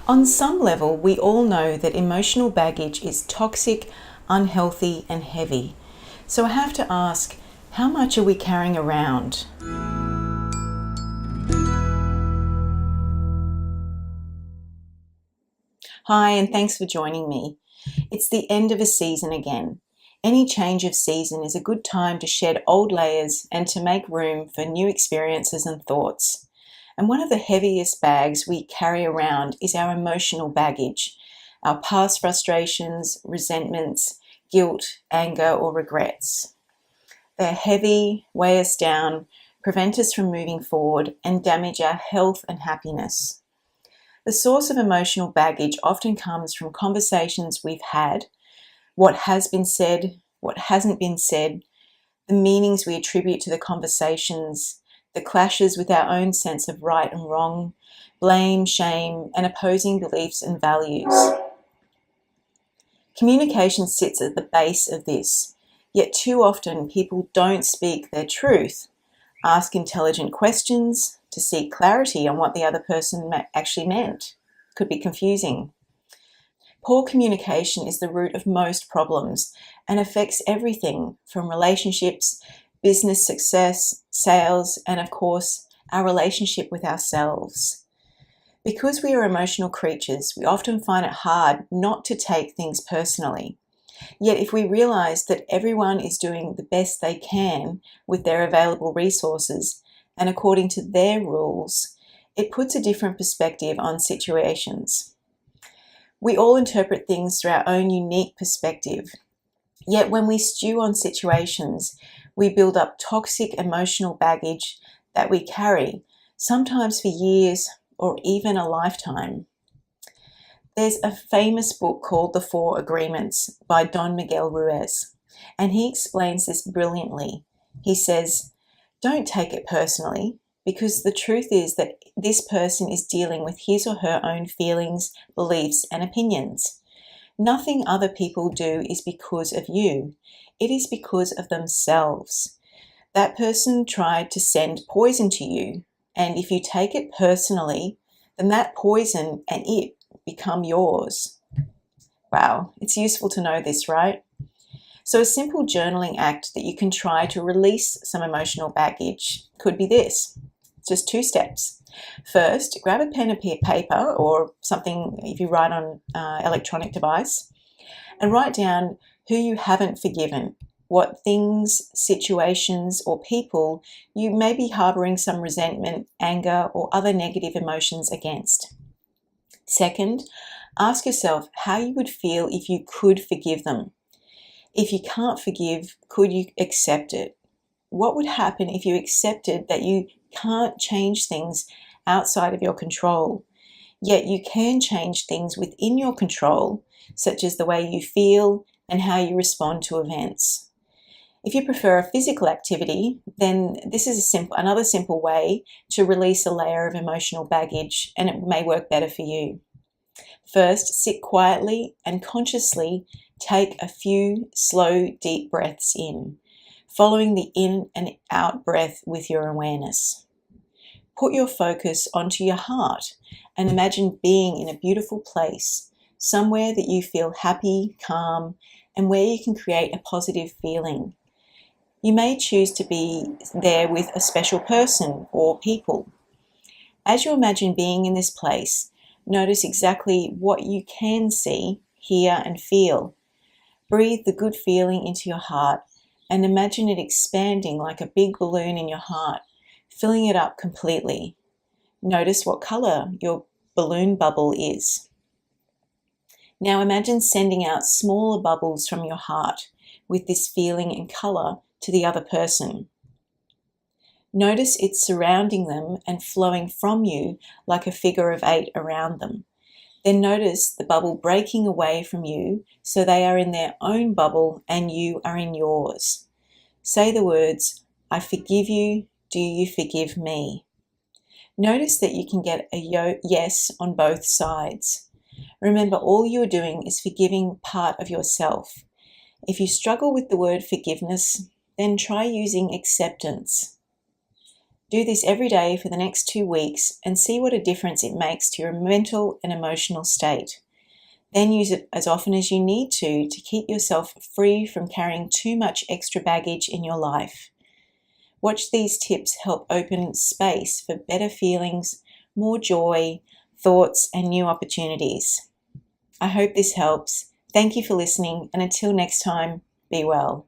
On some level, we all know that emotional baggage is toxic, unhealthy, and heavy. So I have to ask, how much are we carrying around? Hi, and thanks for joining me. It's the end of a season again. Any change of season is a good time to shed old layers and to make room for new experiences and thoughts. And one of the heaviest bags we carry around is our emotional baggage, our past frustrations, resentments, guilt, anger, or regrets. They're heavy, weigh us down, prevent us from moving forward, and damage our health and happiness. The source of emotional baggage often comes from conversations we've had, what has been said, what hasn't been said, the meanings we attribute to the conversations, the clashes with our own sense of right and wrong, blame, shame, and opposing beliefs and values. Communication sits at the base of this, yet too often people don't speak their truth, ask intelligent questions to seek clarity on what the other person actually meant. Could be confusing. Poor communication is the root of most problems and affects everything from relationships, business success, sales, and of course, our relationship with ourselves. Because we are emotional creatures, we often find it hard not to take things personally. Yet if we realize that everyone is doing the best they can with their available resources and according to their rules, it puts a different perspective on situations. We all interpret things through our own unique perspective. Yet when we stew on situations, we build up toxic emotional baggage that we carry, sometimes for years or even a lifetime. There's a famous book called The 4 Agreements by Don Miguel Ruiz, and he explains this brilliantly. He says, don't take it personally, because the truth is that this person is dealing with his or her own feelings, beliefs, and opinions. Nothing other people do is because of you. It is because of themselves. That person tried to send poison to you, and if you take it personally, then that poison and it become yours. Wow, it's useful to know this, right? So a simple journaling act that you can try to release some emotional baggage could be this. Just 2 steps. First, grab a pen and paper or something if you write on electronic device, and write down who you haven't forgiven, what things, situations, or people you may be harboring some resentment, anger, or other negative emotions against. Second, ask yourself how you would feel if you could forgive them. If you can't forgive, could you accept it? What would happen if you accepted that you can't change things outside of your control, yet you can change things within your control, such as the way you feel and how you respond to events? If you prefer a physical activity, then this is another simple way to release a layer of emotional baggage, and it may work better for you. First, sit quietly and consciously take a few slow, deep breaths in, following the in and out breath with your awareness. Put your focus onto your heart and imagine being in a beautiful place, somewhere that you feel happy, calm, and where you can create a positive feeling. You may choose to be there with a special person or people. As you imagine being in this place, notice exactly what you can see, hear, and feel. Breathe the good feeling into your heart and imagine it expanding like a big balloon in your heart, filling it up completely. Notice what color your balloon bubble is. Now imagine sending out smaller bubbles from your heart with this feeling and color to the other person. Notice it surrounding them and flowing from you like a figure of 8 around them. Then notice the bubble breaking away from you so they are in their own bubble and you are in yours. Say the words, I forgive you, do you forgive me? Notice that you can get a yes on both sides. Remember, all you're doing is forgiving part of yourself. If you struggle with the word forgiveness, then try using acceptance. Do this every day for the next 2 weeks and see what a difference it makes to your mental and emotional state. Then use it as often as you need to keep yourself free from carrying too much extra baggage in your life. Watch these tips help open space for better feelings, more joy, thoughts, and new opportunities. I hope this helps. Thank you for listening, and until next time, be well.